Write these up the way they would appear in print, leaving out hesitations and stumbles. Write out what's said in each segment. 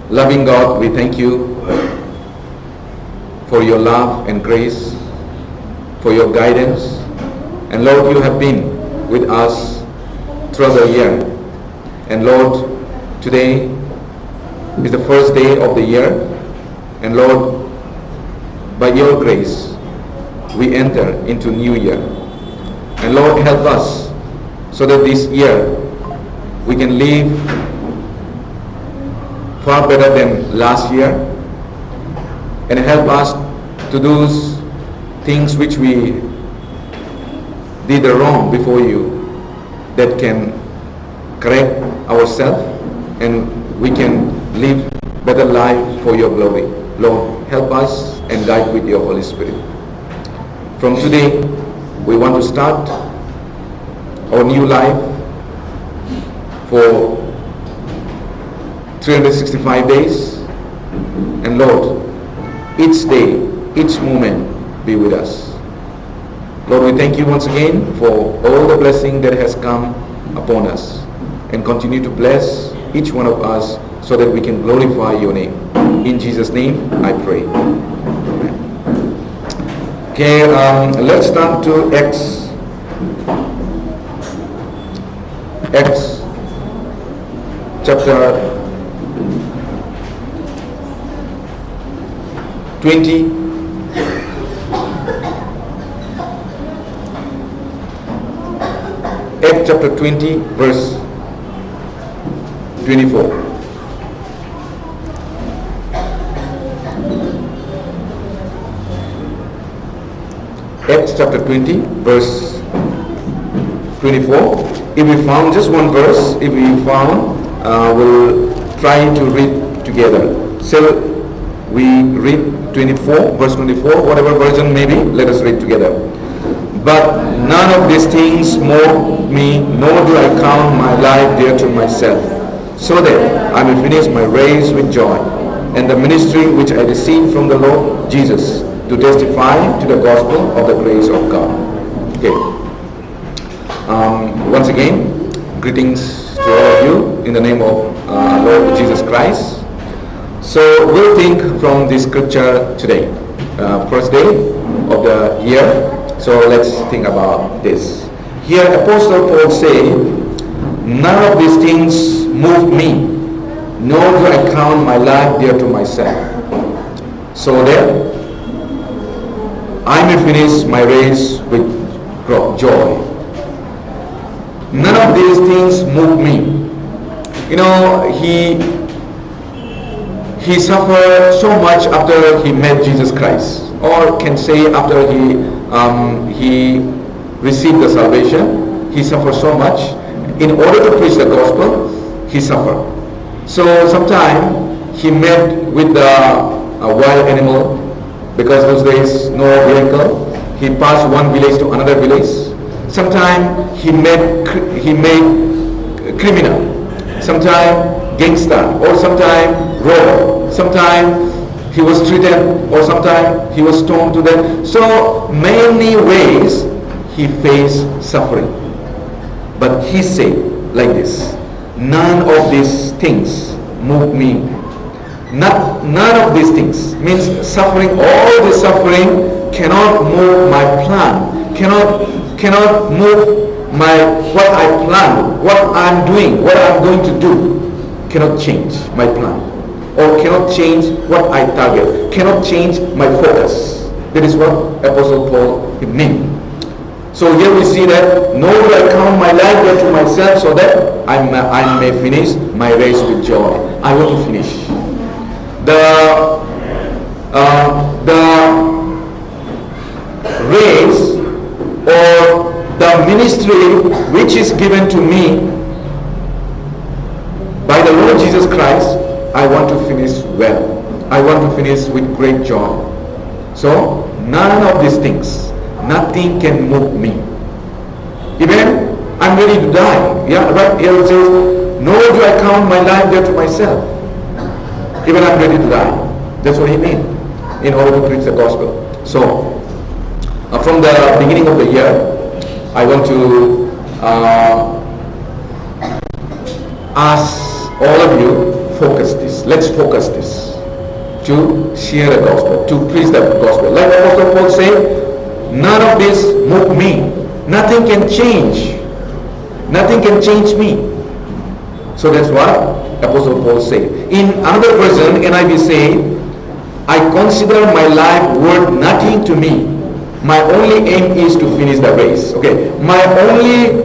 Loving God, we thank you for your love and grace, for your guidance. And Lord, you have been with us throughout the year. And Lord, today is the first day of the year. And Lord, by your grace, we enter into new year. And Lord, help us so that this year we can live far better than last year, and help us to do things which we did wrong before you, that can correct ourselves and we can live better life for your glory. Lord, help us and guide with your Holy Spirit. From today, we want to start our new life for 365 days. And Lord, each day, each moment, be with us. Lord, we thank you once again for all the blessing that has come upon us, and continue to bless each one of us so that we can glorify your name. In Jesus' name, I pray. Amen. Okay, let's turn to Acts chapter 20. Acts chapter 20, verse 24. Acts chapter 20, verse 24. If we found just one verse, if we found, we'll try to read together. So we read 24, verse 24, whatever version maybe, let us read together. But none of these things move me, nor do I count my life dear to myself, so that I may finish my race with joy, and the ministry which I received from the Lord Jesus, to testify to the gospel of the grace of God. Okay. Once again, greetings to all of you in the name of Lord Jesus Christ. So we'll think from this scripture today, first day of the year. So let's think about this. Here Apostle Paul say, none of these things move me, nor do I count my life dear to myself, so that I may finish my race with joy. None of these things move me. You know, he suffered so much after he met Jesus Christ, or can say after he received the salvation. He suffered so much. In order to preach the gospel, he suffered. So sometimes he met with a wild animal, because those days no vehicle. He passed one village to another village. Sometimes he made criminal, sometimes gangster, or sometimes robber. Sometimes he was treated, or sometimes he was stoned to death. So many ways he faced suffering. But he said like this, none of these things move me. None of these things means suffering. All the suffering cannot move my plan, cannot move what I plan, what I'm doing, what I'm going to do, cannot change my plan, or cannot change what I target, cannot change my focus. That is what Apostle Paul meant. So here we see that, nor do I count my life dear to myself, so that I may finish my race with joy. I want to finish. The race or the ministry which is given to me by the Lord Jesus Christ, I want to finish well. I want to finish with great joy. So none of these things, nothing can move me. Even I'm ready to die. Yeah, right here it says, nor do I count my life dear to myself. Even I'm ready to die. That's what he means, in order to preach the gospel. So from the beginning of the year, I want to ask all of you, focus this. let's focus this to share the gospel, to preach the gospel. Like Apostle Paul said, none of this move me. Nothing can change. Nothing can change me. So that's what Apostle Paul said. In another version, NIV say, I consider my life worth nothing to me. My only aim is to finish the race. Okay, my only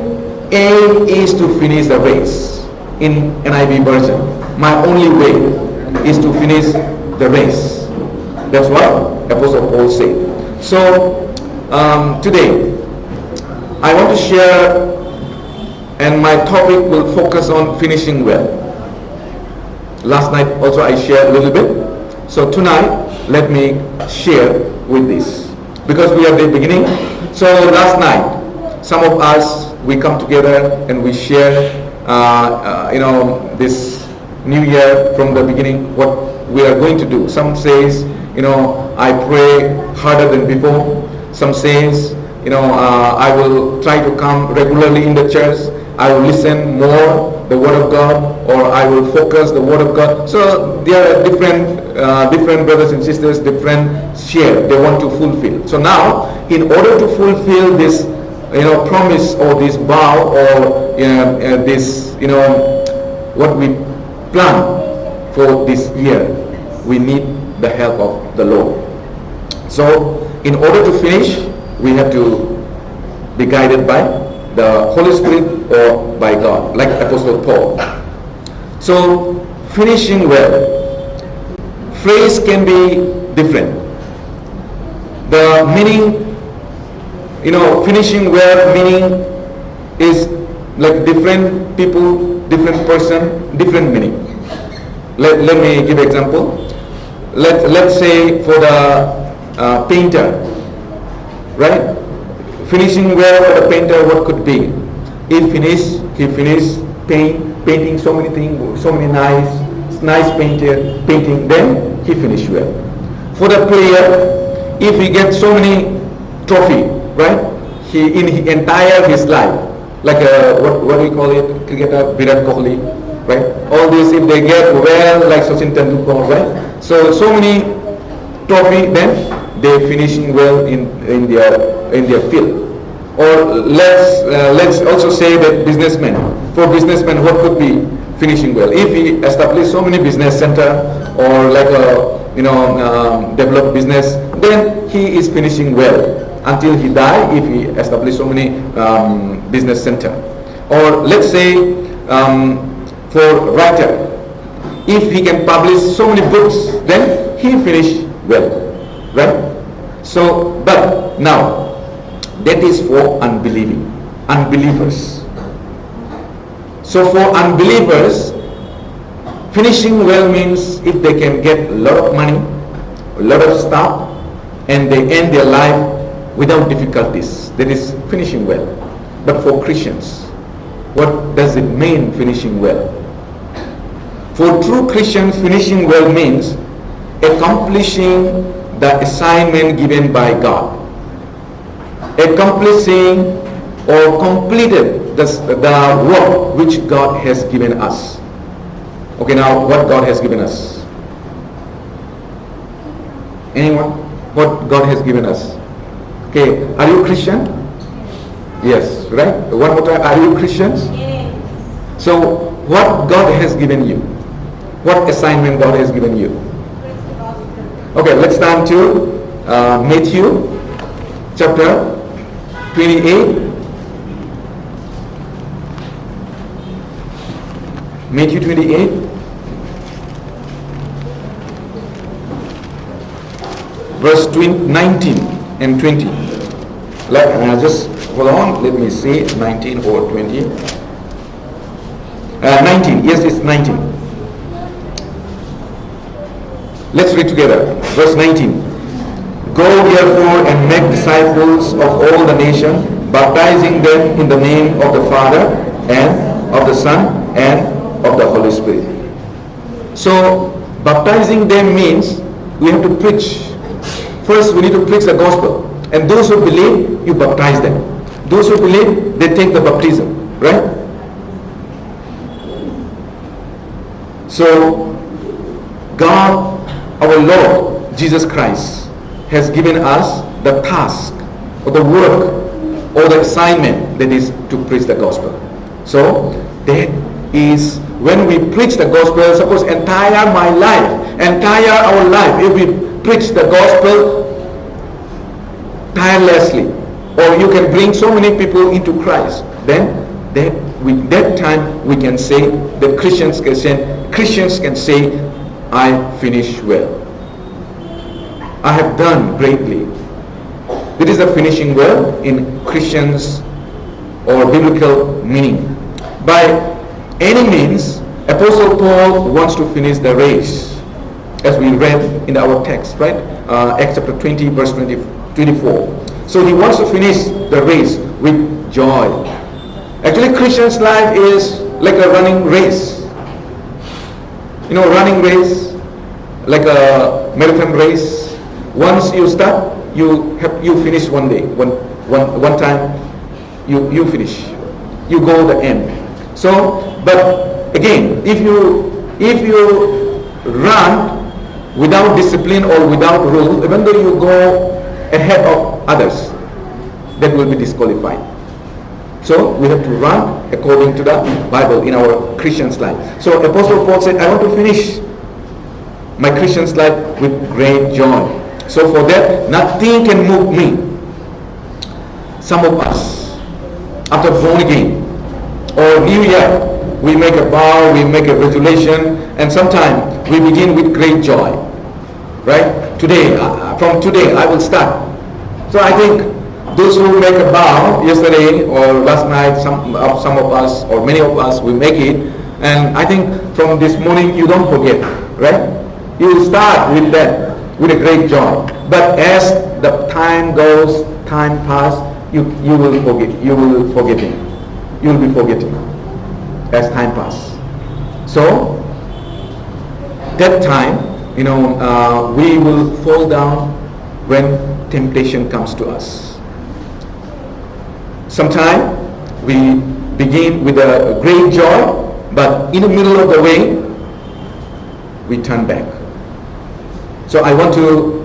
aim is to finish the race. In NIV version, my only way is to finish the race. That's what Apostle Paul said. So today I want to share, and my topic will focus on finishing well. Last night also I shared a little bit. So tonight let me share with this, because we are the beginning. So last night some of us, we come together and we share this new year from the beginning, what we are going to do. Some says, I pray harder than before. Some says, I will try to come regularly in the church. I will listen more the word of God, or I will focus the word of God. So there are different brothers and sisters, different share they want to fulfill. So now, in order to fulfill this promise, or this vow, or this what we plan for this year, we need the help of the Lord. So in order to finish, we have to be guided by the Holy Spirit or by God, like Apostle Paul. So finishing well, phrase can be different. The meaning, finishing well meaning is like different people, different person, different meaning. Let me give example. Let's say for the painter, right? Finishing well for the painter, what could be? He finished painting so many things, so many nice painting, then he finished well. For the player, if he gets so many trophy, right? He in his entire his life, like what do you call it? Cricketer Virat Kohli, right? All this, if they get well, like Sachin Tendulkar, right? So many trophy, then they finishing well in their field. Or let's also say that businessmen. For businessmen, what could be finishing well? If he established so many business center, or like develop business, then he is finishing well until he die. If he established so many business center. Or let's say for writer, if he can publish so many books, then he finish well, right? So, but now, that is for unbelievers. So for unbelievers, finishing well means if they can get a lot of money, a lot of stuff, and they end their life without difficulties, that is finishing well. But for Christians, what does it mean finishing well? For true Christians, finishing well means accomplishing the assignment given by God, accomplishing or completed the work which God has given us. Okay, now what God has given us? Anyone? What God has given us? Okay, are you Christian? Yes, right? One more time, are you Christians? Yes. So what God has given you? What assignment God has given you? Okay, let's turn to Matthew chapter 28. Matthew 28. Verse 19 and 20. Just hold on, let me see, 19 or 20. 19, yes, it's 19. Let's read together. Verse 19. Go therefore and make disciples of all the nations, baptizing them in the name of the Father and of the Son and of the Holy Spirit. So baptizing them means we have to preach. First we need to preach the gospel, and those who believe, you baptize them. Those who believe, they take the baptism, right? So God, our Lord Jesus Christ, has given us the task or the work or the assignment, that is to preach the gospel. So that is, when we preach the gospel, suppose entire my life, entire our life, if we preach the gospel tirelessly, or you can bring so many people into Christ, then with that time we can say, the Christians can say, I finished well. I have done greatly. It is the finishing well in Christians or biblical meaning. By any means, Apostle Paul wants to finish the race, as we read in our text, right? Acts chapter 20, verse 24. So he wants to finish the race with joy. Actually, Christian's life is like a running race. You know, running race, like a marathon race. Once you start, you finish one day, one time, you finish, you go the end. So, but again, if you run without discipline or without rule, even though you go ahead of others, that will be disqualified. So we have to run according to the Bible in our Christian's life. So Apostle Paul said, I want to finish my Christian's life with great joy. So for that, nothing can move me. Some of us, after born again or New Year, we make a vow, we make a resolution, and sometimes we begin with great joy. Right? Today, from today, I will start. So I think those who make a vow yesterday or last night, some of us or many of us will make it, and I think from this morning you don't forget, right? You will start with that, with a great joy. But as the time goes, time pass, you will forget. You will be forgetting as time pass. So that time, we will fall down when temptation comes to us. Sometimes we begin with a great joy, but in the middle of the way, we turn back. So I want to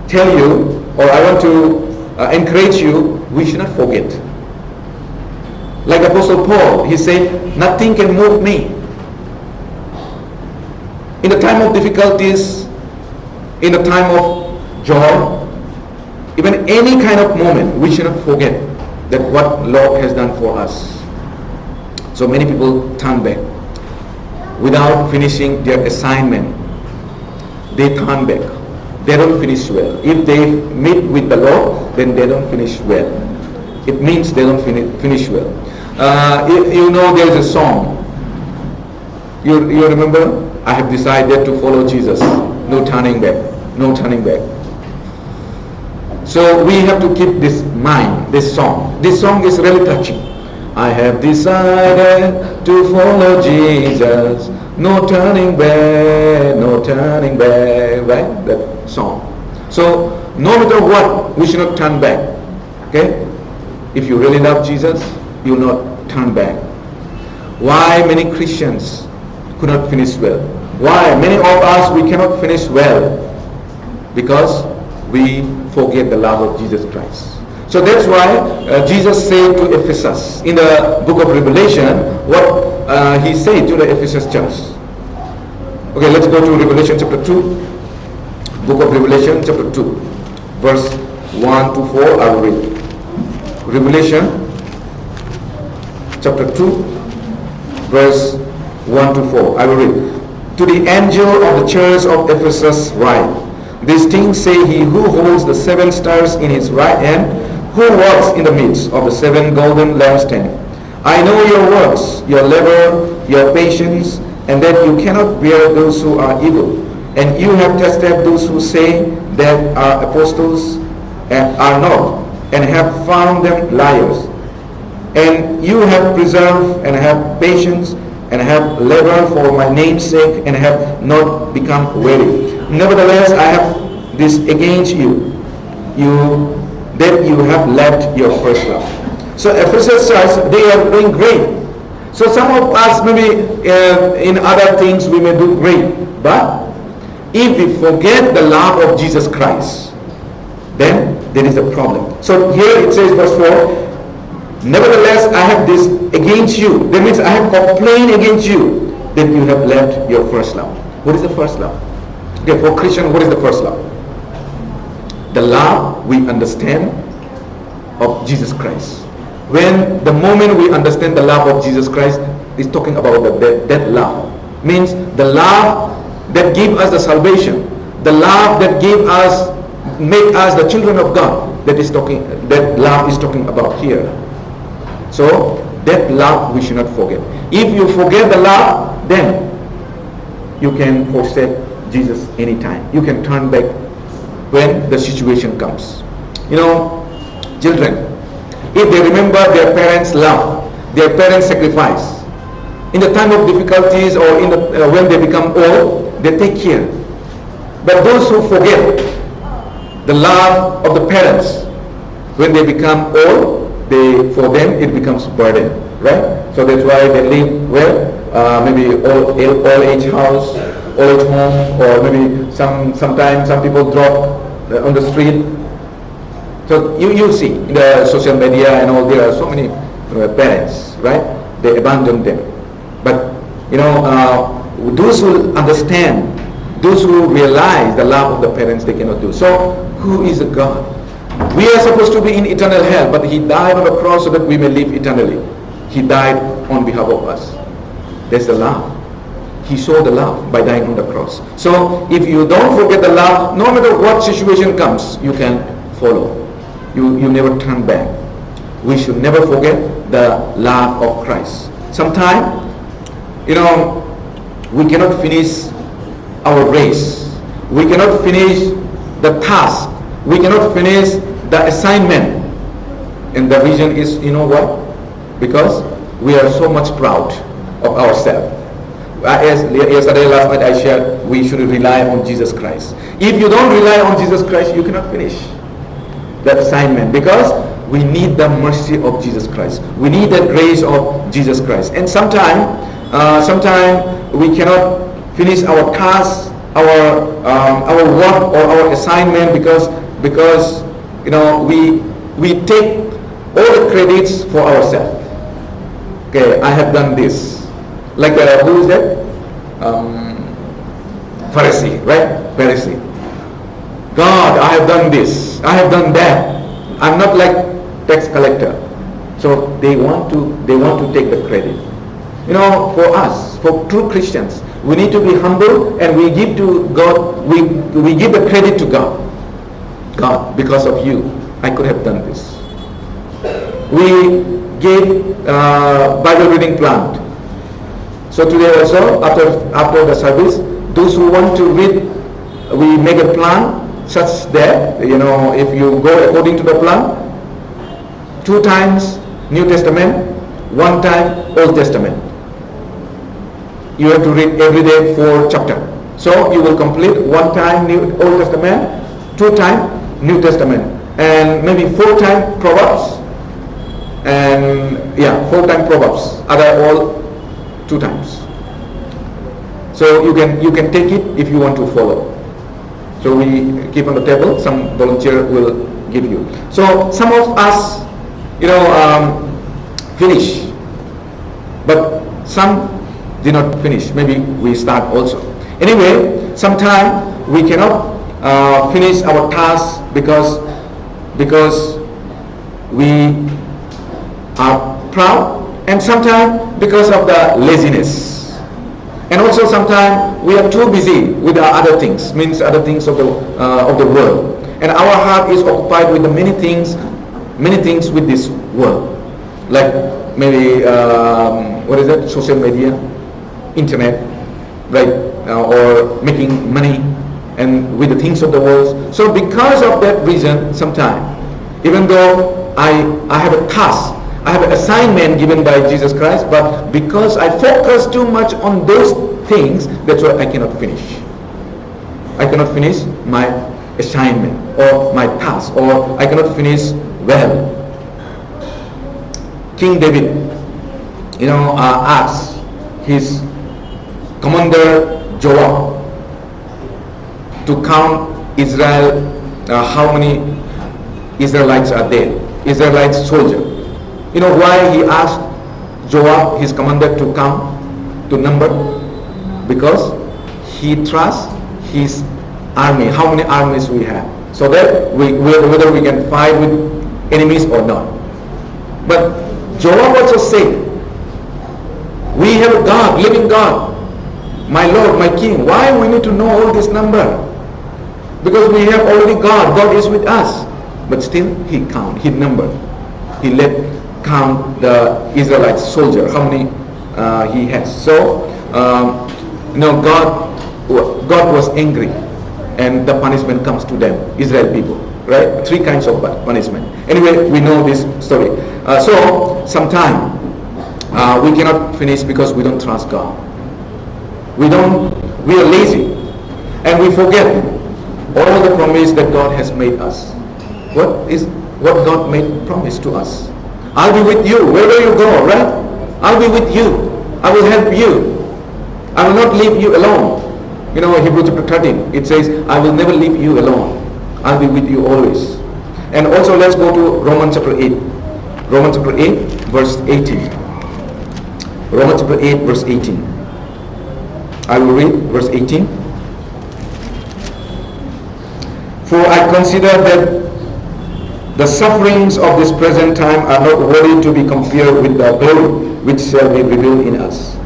tell you, or I want to encourage you, we should not forget. Like Apostle Paul, he said, nothing can move me. In the time of difficulties, in the time of joy, even any kind of moment, we should not forget that what Lord has done for us. So many people turn back without finishing their assignment. They turn back. They don't finish well. If they meet with the Lord, then they don't finish well. It means they don't finish well. There's a song. You remember? I have decided to follow Jesus. No turning back. No turning back. So we have to keep this mind, this song. This song is really touching. I have decided to follow Jesus. No turning back, no turning back. Right? That song. So no matter what, we should not turn back. Okay? If you really love Jesus, you will not turn back. Why many Christians could not finish well? Why many of us we cannot finish well? Because we forget the love of Jesus Christ. So that's why Jesus said to Ephesus in the book of Revelation what he said to the Ephesus church. Okay, let's go to Revelation chapter 2. Book of Revelation chapter 2, verse 1 to 4. I will read. Revelation chapter 2, verse 1 to 4. I will read. To the angel of the church of Ephesus write, these things say he who holds the 7 stars in his right hand, who walks in the midst of the 7 golden lampstands. I know your works, your labor, your patience, and that you cannot bear those who are evil. And you have tested those who say that are apostles and are not, and have found them liars. And you have preserved and have patience and have labored for my name's sake and have not become weary. Nevertheless, I have this against you, that you have left your first love. So Ephesus church, they are doing great. So some of us maybe in other things we may do great, but if we forget the love of Jesus Christ, then there is a problem. So here it says verse 4, nevertheless I have this against you. That means I have complained against you that you have left your first love. What is the first love? Okay, for Christian, what is the first love? The love we understand of Jesus Christ. When the moment we understand the love of Jesus Christ, is talking about that love. Means the love that give us the salvation, the love that give us, make us the children of God. That love is talking about here. So that love we should not forget. If you forget the love, then you can forsake Jesus anytime. You can turn back when the situation comes. You know, children, if they remember their parents' love, their parents' sacrifice, in the time of difficulties or in the, when they become old, they take care. But those who forget the love of the parents, when they become old, for them it becomes burden, right? So that's why they live where? Maybe old age house, old age home, or maybe sometimes some people drop on the street. So you see in the social media and all, there are so many parents, right? They abandon them. But you know, those who understand, those who realize the love of the parents, they cannot do. So who is a God? We are supposed to be in eternal hell, but He died on the cross so that we may live eternally. He died on behalf of us. That's the love. He showed the love by dying on the cross. So if you don't forget the love, no matter what situation comes, you can follow. You never turn back. We should never forget the love of Christ. Sometimes, you know, we cannot finish our race. We cannot finish the task. We cannot finish the assignment. And the reason is, you know what? Because we are so much proud of ourselves. As yesterday, last night I shared, we should rely on Jesus Christ. If you don't rely on Jesus Christ, you cannot finish that assignment, because we need the mercy of Jesus Christ. We need the grace of Jesus Christ. And sometimes we cannot finish our task, our work or our assignment because you know we take all the credits for ourselves. Okay, I have done this. Like who is that? Pharisee, right? Pharisee. God, I have done this. I have done that. I'm not like tax collector. So they want to take the credit. You know, for us, for true Christians, we need to be humble and we give to God. We give the credit to God. God, because of you, I could have done this. We gave Bible reading plan. So today also, after the service, those who want to read, we make a plan such that, you know, if you go according to the plan, 2 times New Testament, 1 time Old Testament. You have to read every day 4 chapters. So you will complete 1 time Old Testament, 2 times New Testament, and maybe 4 times Proverbs, and 4 times Proverbs. Other all 2 times. So you can take it if you want to follow. So we keep on the table. Some volunteer will give you. So some of us, you know, finish, but some did not finish. Maybe we start also. Anyway, sometimes we cannot finish our task because we are proud, and sometimes because of the laziness. And also sometimes we are too busy with our other things, means other things of the world, and our heart is occupied with the many things with this world, like maybe what is it? Social media, internet, right? Or making money, and with the things of the world. So because of that reason, sometimes, even though I have a task, I have an assignment given by Jesus Christ, but because I focus too much on those things, that's why I cannot finish. I cannot finish my assignment or my task, or I cannot finish well. King David, asked his commander Joab to count Israel, how many Israelites are there, Israelites soldier. You know why he asked Joab, his commander, to count, to number? Because he trusts his army, how many armies we have, so that whether we can fight with enemies or not. But Joab also said, we have a God, living God, my Lord, my King. Why we need to know all this number? Because we have already God. God is with us. But still he numbered. He let count the Israelite soldier, how many he has. So God was angry, and the punishment comes to them, Israel people, right? 3 kinds of punishment. Anyway, we know this story. So sometimes we cannot finish because we don't trust God. We are lazy, and we forget all the promise that God has made us. What God made promise to us? I'll be with you wherever you go, right? I'll be with you. I will help you. I will not leave you alone. Hebrews chapter 13, it says, I will never leave you alone. I'll be with you always. And also let's go to Romans chapter 8. Romans chapter 8 verse 18. Romans chapter 8 verse 18. I will read verse 18. For I consider that the sufferings of this present time are not worthy to be compared with the glory which shall be revealed in us.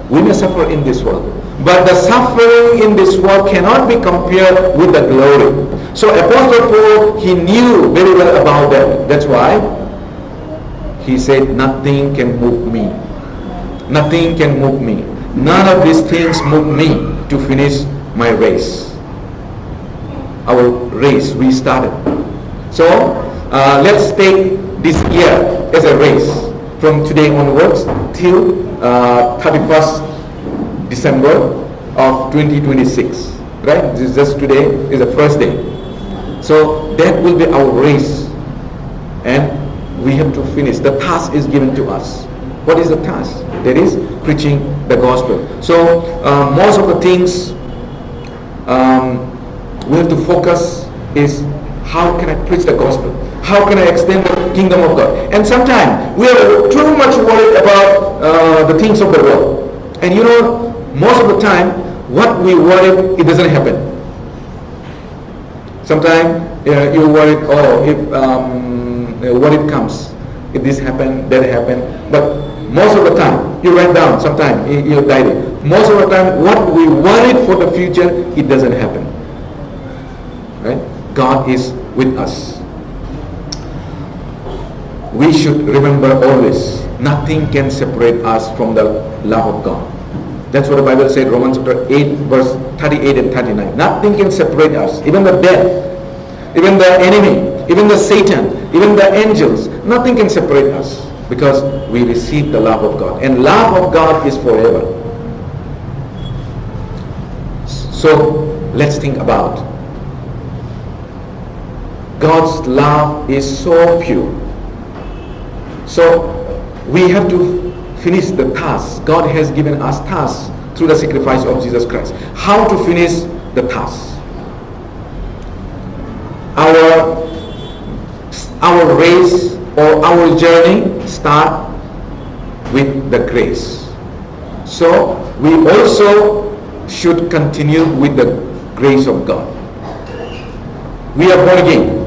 We may suffer in this world, but the suffering in this world cannot be compared with the glory. So Apostle Paul, he knew very well about that. That's why he said, nothing can move me. Nothing can move me. None of these things move me to finish my race. Our race we started. So let's take this year as a race from today onwards till 31st December of 2026. Right? This is just today is the first day. So that will be our race, and we have to finish. The task is given to us. What is the task? That is preaching the gospel. So most of the things we have to focus is, how can I preach the gospel? How can I extend the kingdom of God? And sometimes we are too much worried about the things of the world. And most of the time, what we worry, it doesn't happen. Sometimes you worry, what it comes, if this happen, that happen. But most of the time, you write down, sometimes you diary. Most of the time, what we worried for the future, it doesn't happen. Right? God is with us. We should remember always, nothing can separate us from the love of God. That's what the Bible said, Romans chapter 8 verse 38 and 39. Nothing can separate us, even the death, even the enemy, even the Satan, even the angels. Nothing can separate us, because we receive the love of God, and love of God is forever. So let's think about, God's love is so pure. So we have to finish the task. God has given us tasks through the sacrifice of Jesus Christ. How to finish the task? Our race or our journey start with the grace. So we also should continue with the grace of God. We are born again.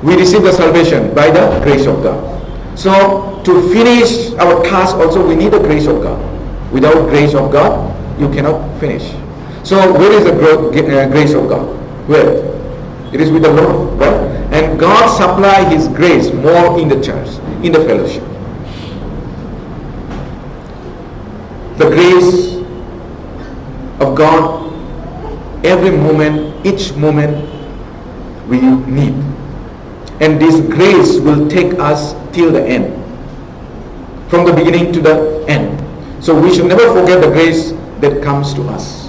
We receive the salvation by the grace of God. So to finish our task also, we need the grace of God. Without grace of God, you cannot finish. So where is the grace of God? Where? It is with the Lord, right? And God supply His grace more in the church, in the fellowship. The grace of God, every moment, each moment we need. And this grace will take us till the end, from the beginning to the end. So we should never forget the grace that comes to us.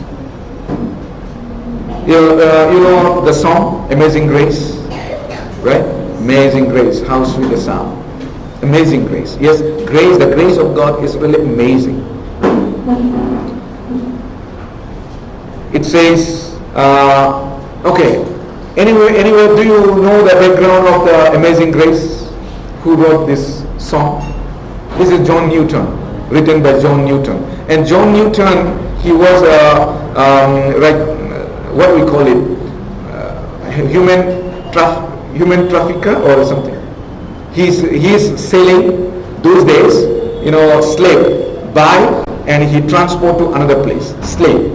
You know the song Amazing Grace, right? Amazing Grace, how sweet the sound. Amazing grace. Yes, grace, the grace of God is really amazing. It says, okay, anyway, do you know the background of the Amazing Grace? Who wrote this song? This is John Newton, written by John Newton. And John Newton, he was what we call it, human trafficker or something. He's selling those days, slave, buy, and he transport to another place, slave,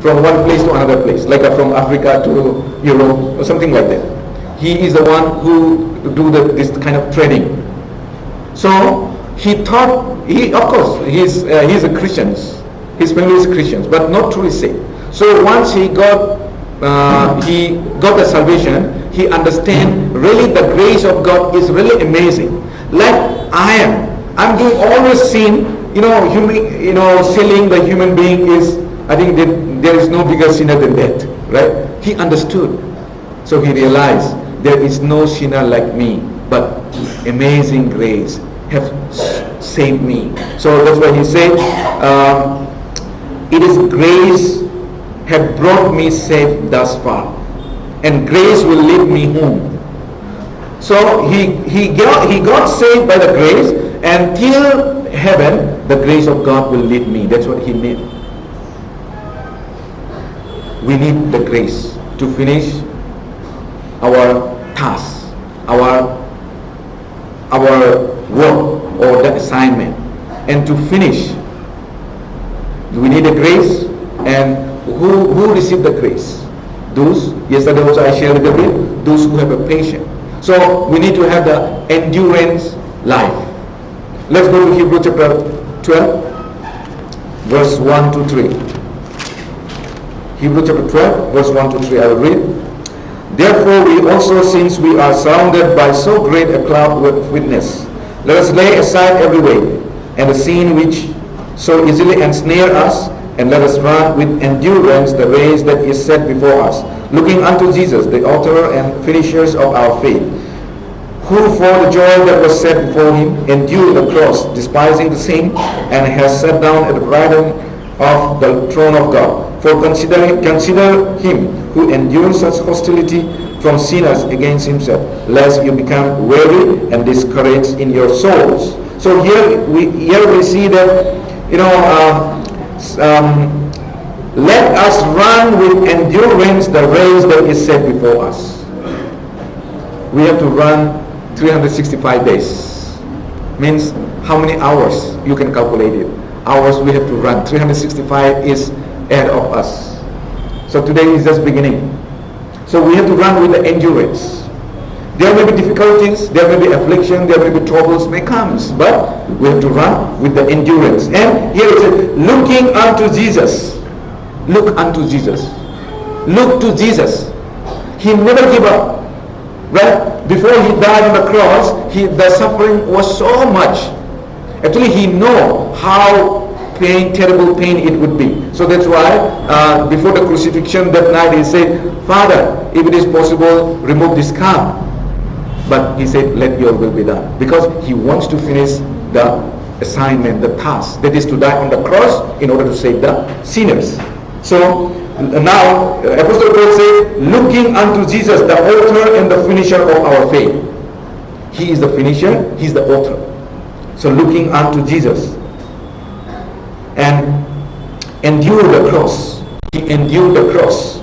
from one place to another place, like from Africa to Europe or something like that. He is the one who do this kind of trading. So he thought, of course, he's a Christian. His family is Christians, but not truly saved. So once he got the salvation, he understand really the grace of God is really amazing. Like I'm doing all this sin, selling the human being is, I think that there is no bigger sinner than that, right? He understood. So he realized there is no sinner like me, but amazing grace have saved me. So that's why he said, it is grace have brought me safe thus far, and grace will lead me home. So he got saved by the grace, and till heaven the grace of God will lead me. That's what he meant. We need the grace to finish our task, our work or the assignment, and to finish we need a grace. And who receive the grace? Those, yesterday also I shared a little bit, those who have a patience. So we need to have the endurance life. Let's go to Hebrews chapter 12, verse 1 to 3. Hebrews chapter 12, verse 1 to 3. I will read. Therefore we also, since we are surrounded by so great a cloud of witness, let us lay aside every weight and the sin which so easily ensnare us, and let us run with endurance the race that is set before us, looking unto Jesus, the author and finishers of our faith, who for the joy that was set before him endured the cross, despising the shame, and has sat down at the right hand of the throne of God. For consider him who endured such hostility from sinners against himself, lest you become weary and discouraged in your souls. So here we see that let us run with endurance the race that is set before us. We have to run 365 days. Means how many hours? You can calculate it. Hours we have to run. 365 is ahead of us. So today is just beginning. So we have to run with the endurance. There may be difficulties, there may be affliction, there may be troubles may come, but we have to run with the endurance. And here it says, looking unto Jesus. Look unto Jesus. Look to Jesus. He never gave up. Right? Before he died on the cross, the suffering was so much. Actually, he know how terrible pain it would be. So that's why before the crucifixion that night he said, Father, if it is possible, remove this cup. But he said, let your will be done. Because he wants to finish the assignment, the task. That is to die on the cross in order to save the sinners. So now, Apostle Paul said, looking unto Jesus, the author and the finisher of our faith. He is the finisher, he is the author. So looking unto Jesus. And endure the cross. He endured the cross,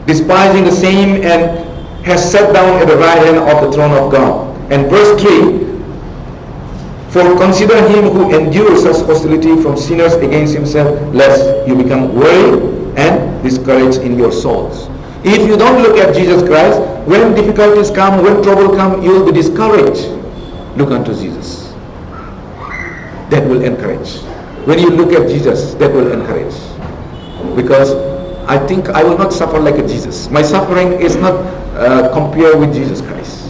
despising the same, and has sat down at the right hand of the throne of God. And verse 3, for consider him who endures such hostility from sinners against himself, lest you become weary and discouraged in your souls. If you don't look at Jesus Christ, when difficulties come, when trouble come, you will be discouraged. Look unto Jesus. That will encourage. When you look at Jesus, that will encourage. Because I think I will not suffer like a Jesus. My suffering is not compared with Jesus Christ.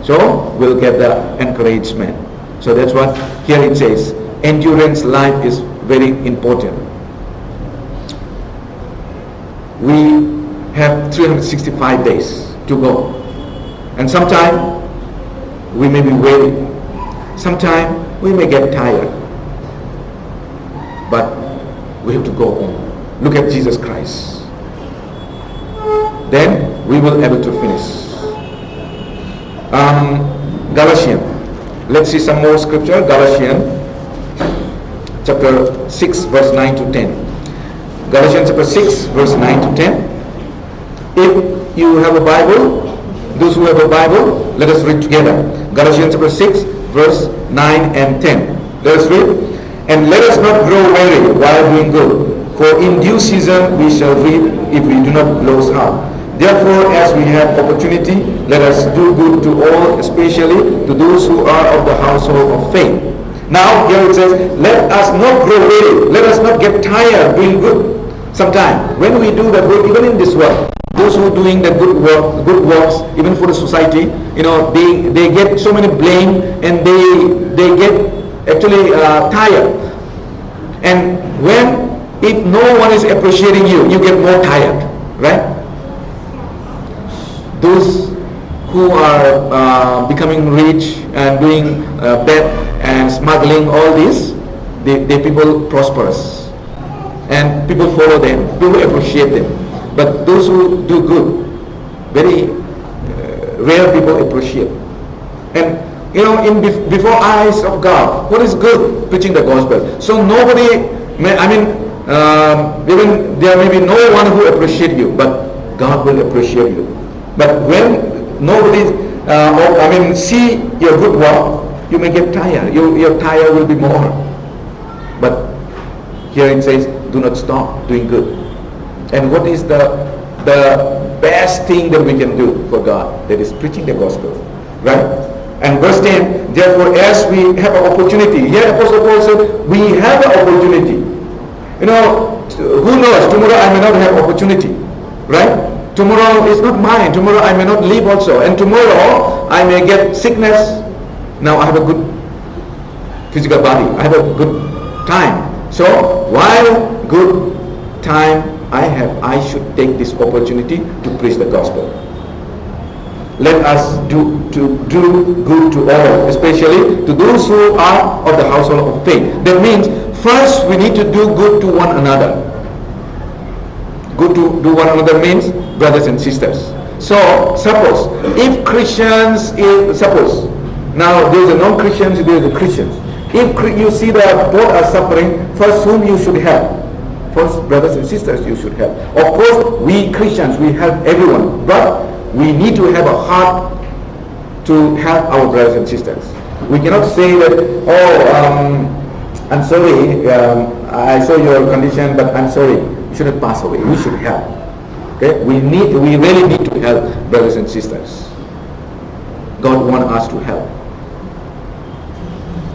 So we'll get the encouragement. So that's what here it says. Endurance life is very important. We have 365 days to go. And sometimes we may be weary. Sometimes we may get tired, but we have to go home. Look at Jesus Christ. Then we will be able to finish. Galatians. Let's see some more scripture. Galatians chapter 6 verse 9 to 10. Galatians chapter 6 verse 9 to 10. If you have a Bible, those who have a Bible, let us read together. Galatians chapter 6 verse 9 and 10. Let us read. And let us not grow weary while doing good, for in due season we shall reap if we do not lose heart. Therefore, as we have opportunity, let us do good to all, especially to those who are of the household of faith. Now, here it says, let us not grow weary. Let us not get tired doing good. Sometimes, when we do the good, even in this world, those who are doing the good works, even for the society, they get so many blame, and they get actually tired. And if no one is appreciating you, you get more tired, right? Those who are becoming rich and doing bad and smuggling, all this, they people prosperous, and people follow them, people appreciate them. But those who do good, very rare people appreciate. And before eyes of God, what is good? Preaching the gospel. So nobody, even there may be no one who appreciate you, but God will appreciate you. But when nobody see your good work, you may get tired. Your tire will be more. But here it says, do not stop doing good. And what is the best thing that we can do for God? That is preaching the gospel, right? And verse 10, therefore as we have an opportunity, here Apostle Paul said, we have an opportunity. Who knows, tomorrow I may not have opportunity, right? Tomorrow is not mine. Tomorrow I may not live also. And tomorrow I may get sickness. Now I have a good physical body. I have a good time. So while good time I have, I should take this opportunity to preach the gospel. Let us do good to all, especially to those who are of the household of faith. That means first we need to do good to one another. Good to do one another means brothers and sisters. So suppose if Christians, now there is a non-Christians, there is a Christians. If you see that both are suffering, first whom you should help? First brothers and sisters you should help. Of course we Christians, we help everyone, but we need to have a heart to help our brothers and sisters. We cannot say that, I'm sorry, I saw your condition, but I'm sorry, you shouldn't pass away. We should help. Okay? We really need to help brothers and sisters. God wants us to help.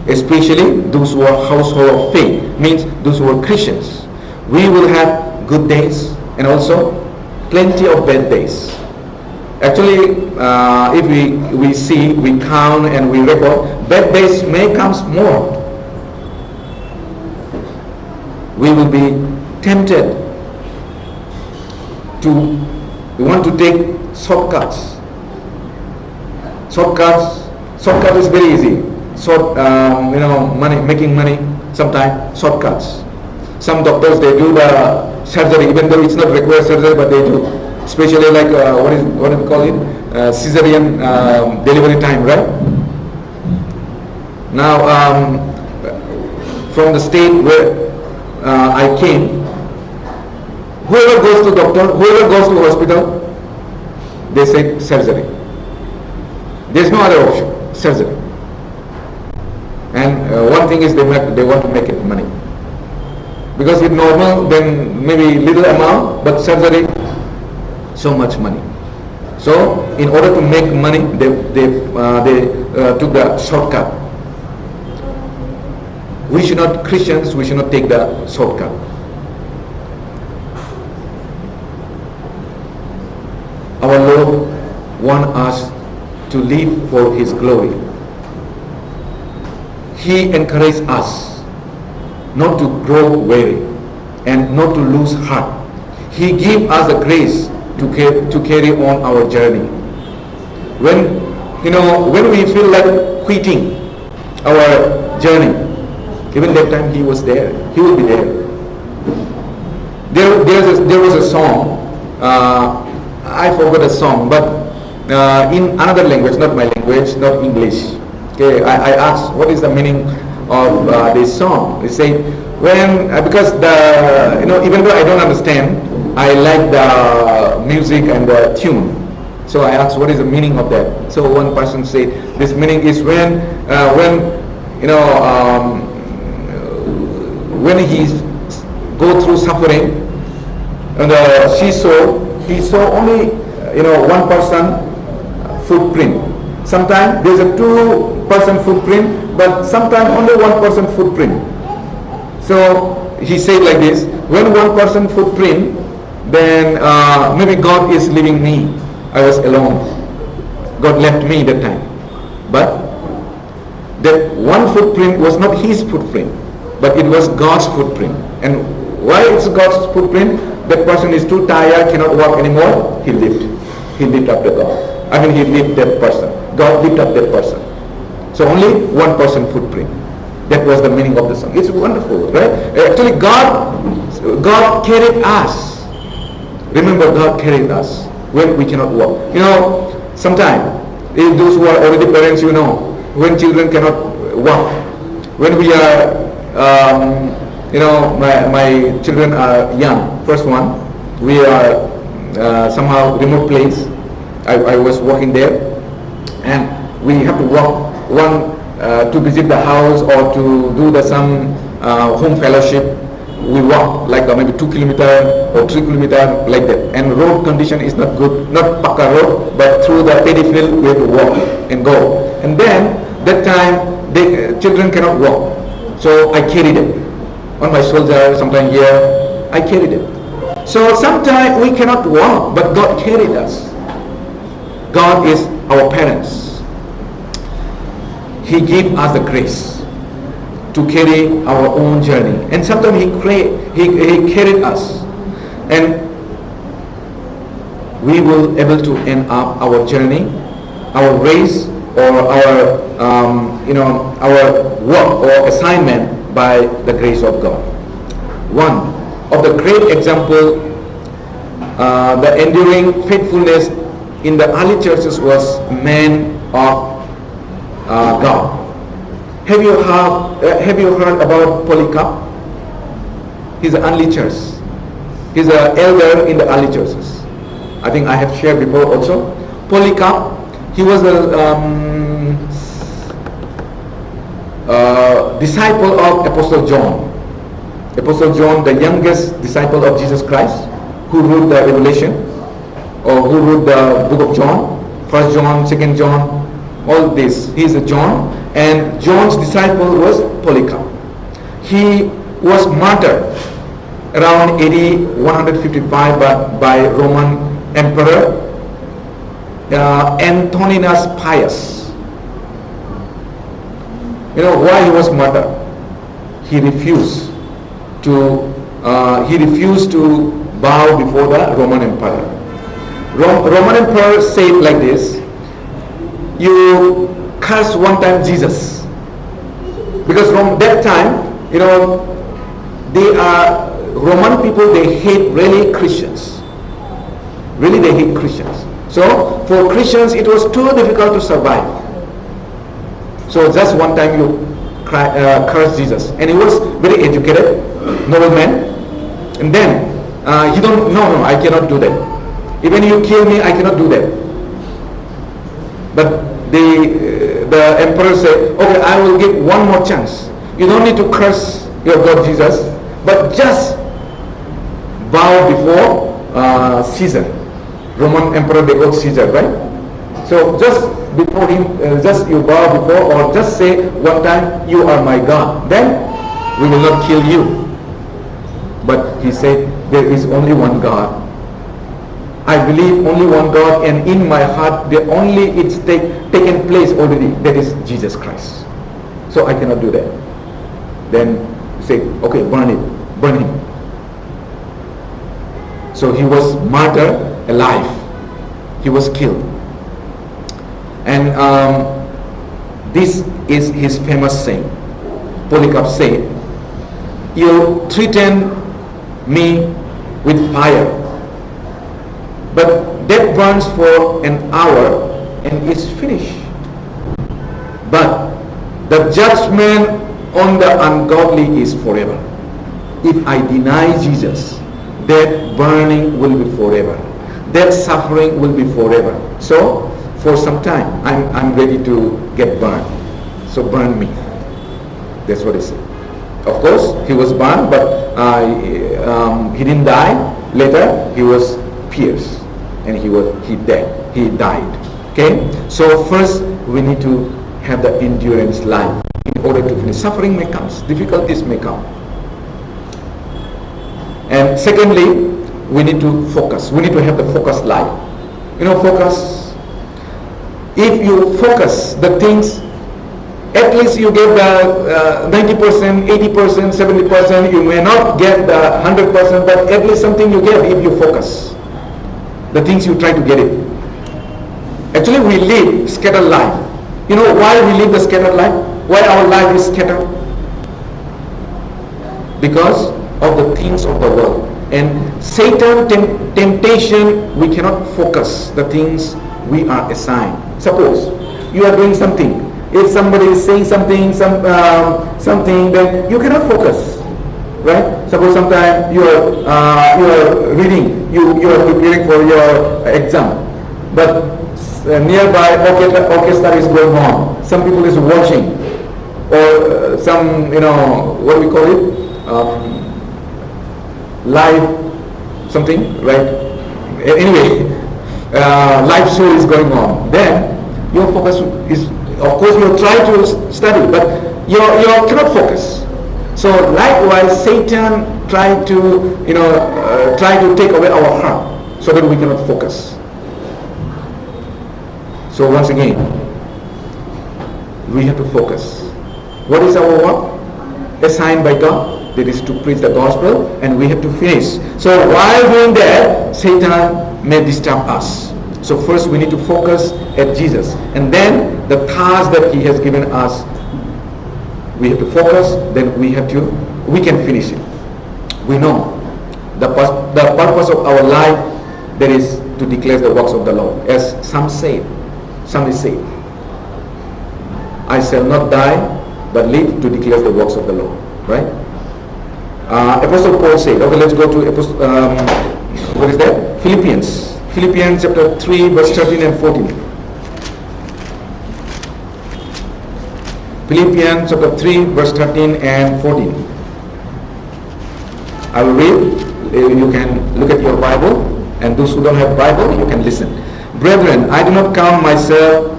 Especially those who are household of faith, means those who are Christians. We will have good days and also plenty of bad days. Actually, if we see, we count and we record, bad days may come more. We will be tempted we want to take shortcuts. Shortcut is very easy. Making money, sometimes shortcuts. Some doctors, they do the surgery, even though it's not required surgery, but they do. Especially like, what do we call it? Cesarean delivery time, right? Now, from the state where I came, whoever goes to doctor, whoever goes to hospital, they say surgery. There's no other option, surgery. And one thing is they want to make it money. Because if normal, then maybe little amount, but surgery, so much money. So in order to make money, they took the shortcut. Christians, we should not take the shortcut. Our Lord wants us to live for His glory. He encourages us not to grow weary and not to lose heart. He gives us the grace to carry on our journey. When we feel like quitting, our journey. Even that time he was there. He will be there. There was a song. I forgot a song, but in another language, not my language, not English. Okay, I asked what is the meaning of this song. They say when because even though I don't understand, I like the music and the tune. So I asked what is the meaning of that. So one person said this meaning is when he go through suffering and he saw only one person footprint. Sometimes there's a 2-person footprint, but sometimes only 1-person footprint. So he said like this: when 1-person footprint, then maybe God is leaving me. I was alone. God left me that time. But that one footprint was not his footprint, but it was God's footprint. And why it's God's footprint? That person is too tired, cannot walk anymore. He lived up to God. He lived that person. God lived up that person. So only 1-person footprint. That was the meaning of the song. It's wonderful, right? Actually, God carried us. Remember, God carried us when we cannot walk. Sometimes those who are already parents, when children cannot walk. When we are, my children are young. First one, we are somehow remote place. I was working there, and we have to walk to visit the house or to do some home fellowship. We walk like maybe 2 kilometers or 3 kilometers like that, and road condition is not good, not Pakka road, but through the paddy field we have to walk and go. And then that time the children cannot walk, so I carried them on my shoulder. Sometimes here I carried them. So sometimes we cannot walk, but God carried us. God is our parents. He gave us the grace to carry our own journey, and sometimes he carried us, and we will able to end up our journey, our race, or our work or assignment by the grace of God. One of the great example, the enduring faithfulness in the early churches was man of God. Have you heard about Polycarp? He's an early church. He's an elder in the early churches. I think I have shared before also. Polycarp, he was a disciple of Apostle John. Apostle John, the youngest disciple of Jesus Christ, who wrote the Revelation, or who wrote the book of John, 1 John, 2 John, all this. He is a John, and John's disciple was Polycarp. He was martyred around AD 155 by Roman Emperor Antoninus Pius. Why he was martyred? He refused to bow before the Roman Emperor. Roman Emperor said like this: you curse one time Jesus, because from that time, they are Roman people. They hate really Christians. Really, they hate Christians. So for Christians, it was too difficult to survive. So just one time you curse Jesus, and he was very educated, noble man, and then he don't. No, I cannot do that. Even you kill me, I cannot do that. But the emperor said, okay, I will give one more chance. You don't need to curse your God Jesus, but just bow before Caesar. Roman emperor, they call Caesar, right? So just before him, just you bow before, or just say one time, you are my God. Then we will not kill you. But he said, there is only one God. I believe only one God, and in my heart the only it's taken place already, that is Jesus Christ. So I cannot do that. Then say, okay, burn him. So he was martyred alive. He was killed. And This is his famous saying. Polycarp said, "You threaten me with fire, but that burns for an hour and is finished. But the judgment on the ungodly is forever. If I deny Jesus, that burning will be forever. That suffering will be forever. So for some time, I'm ready to get burned. So burn me." That's what he said. Of course, he was burned, but he didn't die. Later, he was pierced, and he died. Okay. So first, we need to have the endurance life in order to finish. Suffering may come, difficulties may come. And secondly, we need to focus. We need to have the focused life. Focus. If you focus the things, at least you get the 90%, 80%, 70%. You may not get the 100%, but at least something you get if you focus the things you try to get it. Actually, we live scattered life. You know why we live the scattered life? Why our life is scattered? Because of the things of the world. And Satan temptation, we cannot focus the things we are assigned. Suppose you are doing something. If somebody is saying something, then you cannot focus, right? Suppose sometimes you are reading, you are preparing for your exam, but nearby orchestra is going on. Some people is watching, or some what we call it, live something, right? Anyway, live show is going on. Then your focus is. Of course, you try to study, but you cannot focus. So likewise, Satan tried to take away our heart so that we cannot focus. So once again, we have to focus. What is our work? Assigned by God. That is to preach the gospel, and we have to finish. So while doing that, Satan may disturb us. So first we need to focus at Jesus, and then the task that he has given us, we have to focus. Then we can finish it. We know the purpose of our life, that is to declare the works of the Lord. As some say, "I shall not die, but live to declare the works of the Lord." Right? Apostle Paul said. Okay, let's go to what is that? Philippians chapter 3, verse 13 and 14. Philippians chapter 3, verse 13 and 14. I will read. You can look at your Bible, and those who don't have Bible, you can listen. "Brethren, I do not count myself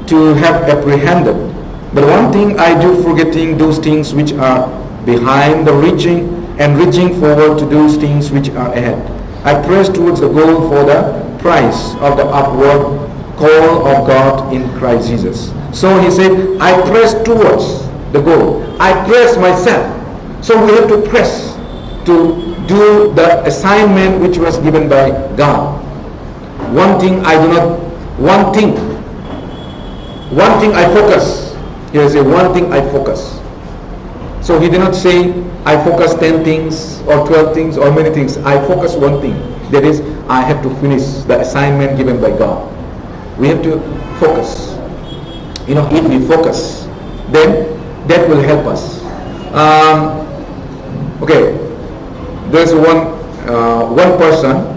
to have apprehended, but one thing I do, forgetting those things which are behind, reaching forward to those things which are ahead. I press towards the goal for the prize of the upward call of God in Christ Jesus." So he said, I press towards the goal. I press myself. So we have to press to do the assignment which was given by God. One thing I focus. Here is one thing I focus. So he did not say, I focus 10 things or 12 things or many things. I focus one thing. That is, I have to finish the assignment given by God. We have to focus. If we focus, then that will help us. Okay, there's one person.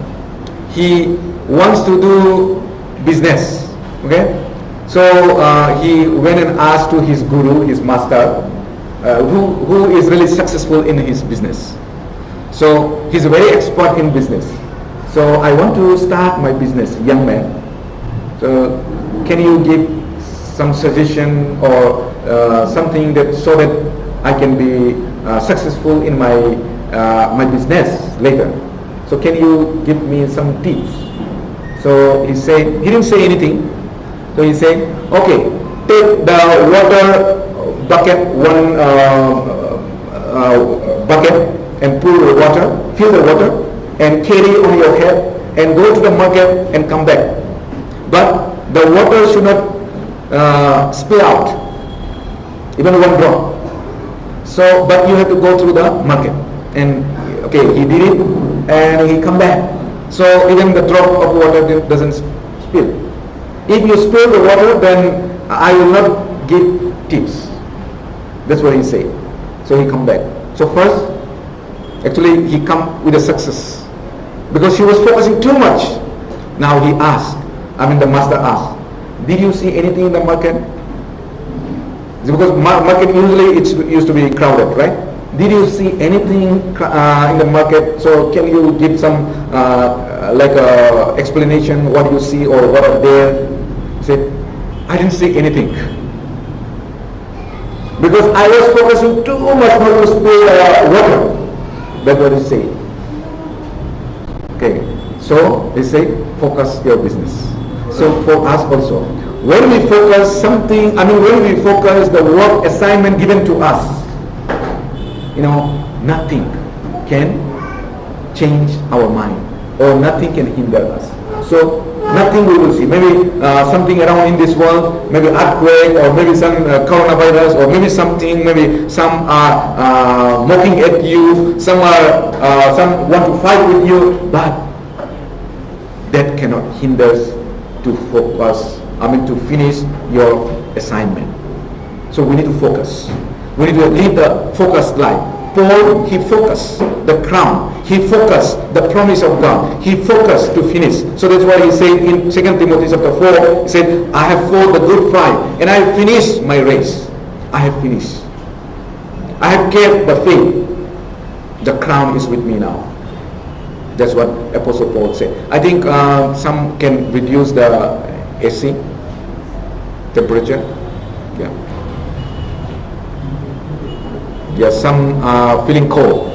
He wants to do business. Okay, so he went and asked to his guru, his master, who is really successful in his business. So he's a very expert in business. So I want to start my business, young man. So can you give some suggestion or something so that I can be successful in my business later? So can you give me some tips? So he didn't say anything. So he said, okay, take the water bucket, one bucket, and fill the water, and carry on your head, and go to the market and come back. But the water should not spill out, even one drop. So, but you have to go through the market. And okay, he did it, and he come back. So even the drop of water doesn't spill. If you spill the water, then I will not give tips. That's what he said. So he come back. So first, actually he come with a success, because he was focusing too much. Now he asked, the master asked, did you see anything in the market? Because market usually it used to be crowded, right? Did you see anything in the market? So can you give some explanation what you see or what are there? He said, I didn't see anything, because I was focusing too much not to spill water. That's what he said. Okay, so they say focus your business. So for us also, when we focus something, when we focus the work assignment given to us, nothing can change our mind, or nothing can hinder us. So nothing we will see. Maybe something around in this world, maybe earthquake, or maybe some coronavirus, or maybe something, maybe some are mocking at you, some want to fight with you, but that cannot hinder us to focus, to finish your assignment. So we need to focus. We need to live the focused life. Paul, he focused the crown. He focused the promise of God. He focused to finish. So that's why he said in 2 Timothy chapter 4, he said, I have fought the good fight, and I have finished my race. I have finished. I have kept the faith. The crown is with me now. That's what Apostle Paul said. I think some can reduce the AC temperature. Yeah, some are feeling cold.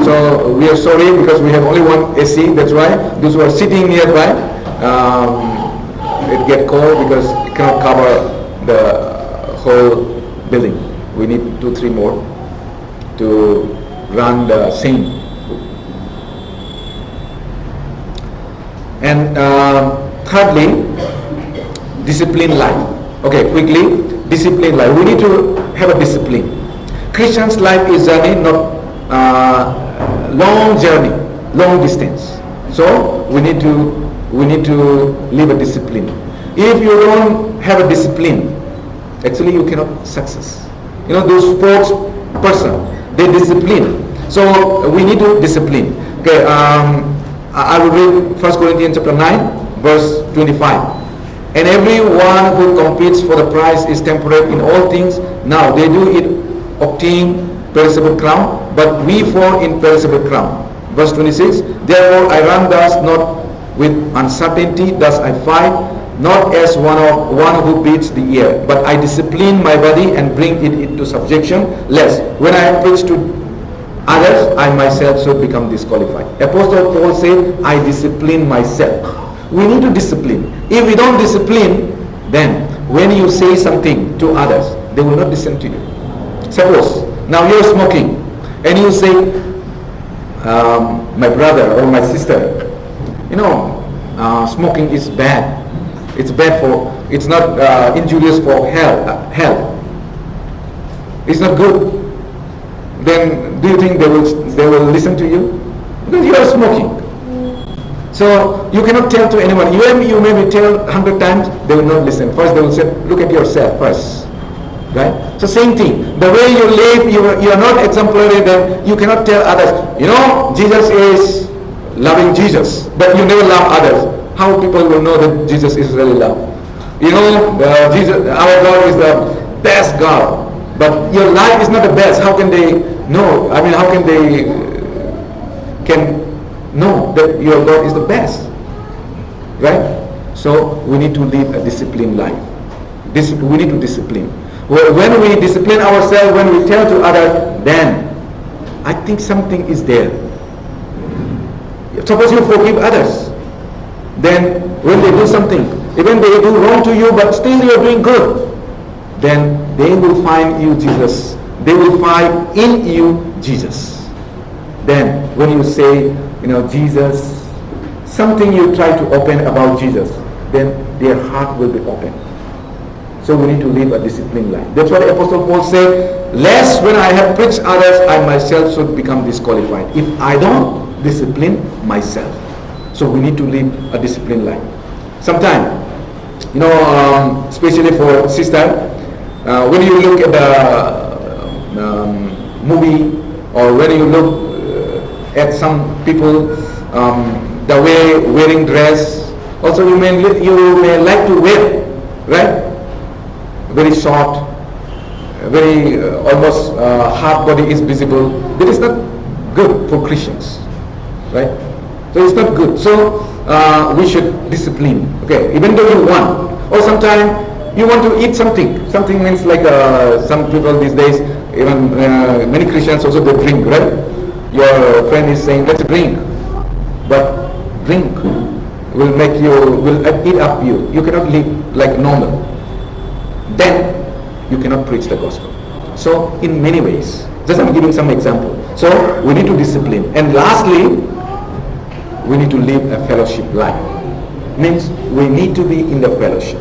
So we are sorry, because we have only one AC. That's why those who are sitting nearby, it get cold because it cannot cover the whole building. We need 2-3 more to run the same. And thirdly, disciplined life. Okay, quickly, disciplined life. We need to have a discipline. Christian's life is journey, not long journey, long distance. So we need to live a discipline. If you don't have a discipline, actually you cannot success. Those sports person, they discipline. So we need to discipline. Okay, I will read 1 Corinthians chapter 9, verse 25. And everyone who competes for the prize is temperate in all things. Now they do it obtain perishable crown, but we for imperishable crown. Verse 26, therefore I run thus, not with uncertainty, thus I fight, not as one who beats the air, but I discipline my body and bring it into subjection, lest when I preach to others, I myself should become disqualified. Apostle Paul said, I discipline myself. We need to discipline. If we don't discipline, then when you say something to others, they will not listen to you. Suppose now you're smoking and you say, my brother or my sister, smoking is bad. It's bad it's not injurious for health. It's not good. Then do you think they will listen to you? Because you are smoking. So you cannot tell to anyone. You maybe tell 100 times, they will not listen. First they will say, look at yourself first. Right? So same thing. The way you live, you are not exemplary, then you cannot tell others, Jesus is loving Jesus, but you never love others. How people will know that Jesus is really loved? Jesus, our God is the best God, but your life is not the best. How can they know? How can they know that your God is the best? Right? So we need to live a disciplined life. We need to discipline. When we discipline ourselves, when we tell to others, then I think something is there. Suppose you forgive others, then when they do something, even they do wrong to you, but still you are doing good, then they will find you Jesus. They will find in you Jesus. Then when you say, Jesus, something you try to open about Jesus, then their heart will be open. So we need to live a disciplined life. That's what the Apostle Paul said, lest when I have preached others, I myself should become disqualified. If I don't discipline myself. So we need to live a disciplined life. Sometimes, especially for sister, when you look at the movie, or when you look at some people, the way wearing dress, also you may like to wear, right? Very short, very almost half body is visible. That is not good for Christians, right? So it's not good. So we should discipline. Okay, even though you want, or sometimes you want to eat something. Something means like some people these days, even many Christians also they drink, right? Your friend is saying, let's drink, but drink will eat up you. You cannot live like normal. Then you cannot preach the gospel. So in many ways, just I'm giving some example. So we need to discipline. And lastly, we need to live a fellowship life. Means we need to be in the fellowship.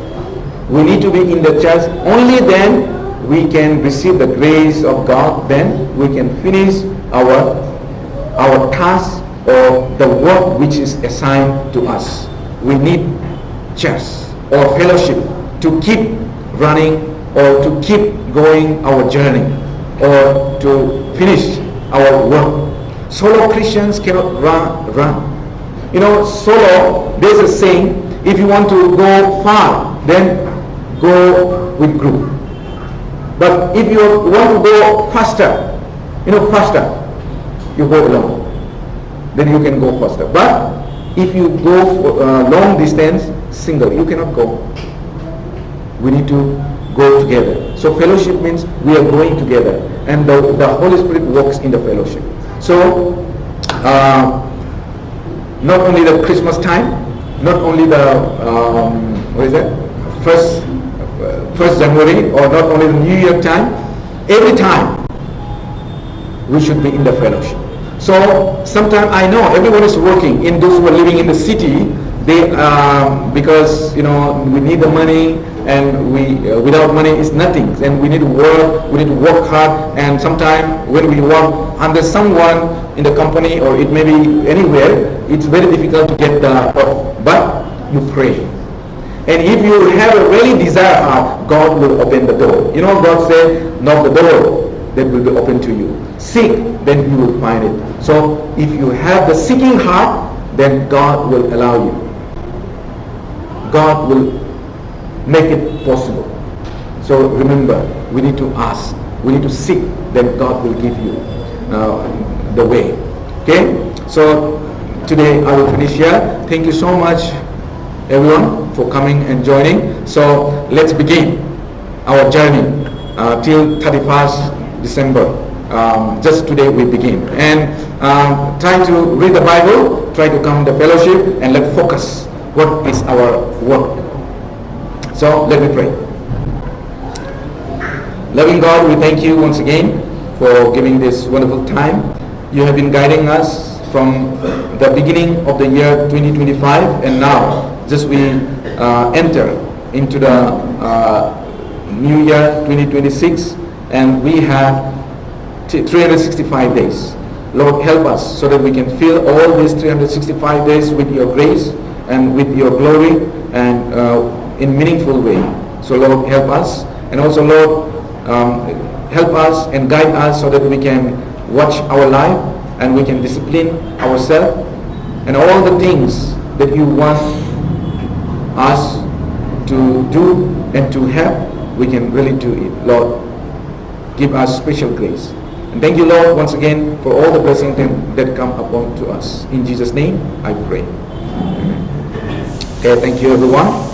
We need to be in the church. Only then we can receive the grace of God. Then we can finish our task or the work which is assigned to us. We need church or fellowship to keep running or to keep going our journey or to finish our work. Solo Christians cannot run. Solo, there's a saying, if you want to go far, then go with group. But if you want to go faster, you go alone. Then you can go faster. But if you go for long distance, single, you cannot go. We need to go together. So fellowship means we are going together, and the Holy Spirit works in the fellowship. So not only the Christmas time, not only the first January, or not only the New Year time, every time we should be in the fellowship. So sometimes I know everyone is working. In those who are living in the city, they because we need the money, and we without money is nothing, and we need to work hard, and sometimes when we work under someone in the company, or it may be anywhere, it's very difficult to get the work. But you pray, and if you have a really desire heart, God will open the door. God said, knock the door, that will be open to you. Seek, then you will find it. So if you have the seeking heart, then God will allow you. God will make it possible. So remember, we need to ask, we need to seek, then God will give you the way. Okay? So today I will finish here. Thank you so much everyone for coming and joining. So let's begin our journey till 31st December. Just today we begin. And try to read the Bible, try to come to fellowship, and let's focus what is our work. So let me pray. Loving God, we thank you once again for giving this wonderful time. You have been guiding us from the beginning of the year 2025, and now just we enter into the new year 2026, and we have 365 days. Lord, help us so that we can fill all these 365 days with your grace and with your glory, and in meaningful way. So Lord, help us, and also Lord, help us and guide us so that we can watch our life and we can discipline ourselves, and all the things that you want us to do and to have, we can really do it. Lord, give us special grace. And thank you, Lord, once again for all the blessings that come upon to us. In Jesus' name I pray. Amen. Okay, thank you everyone.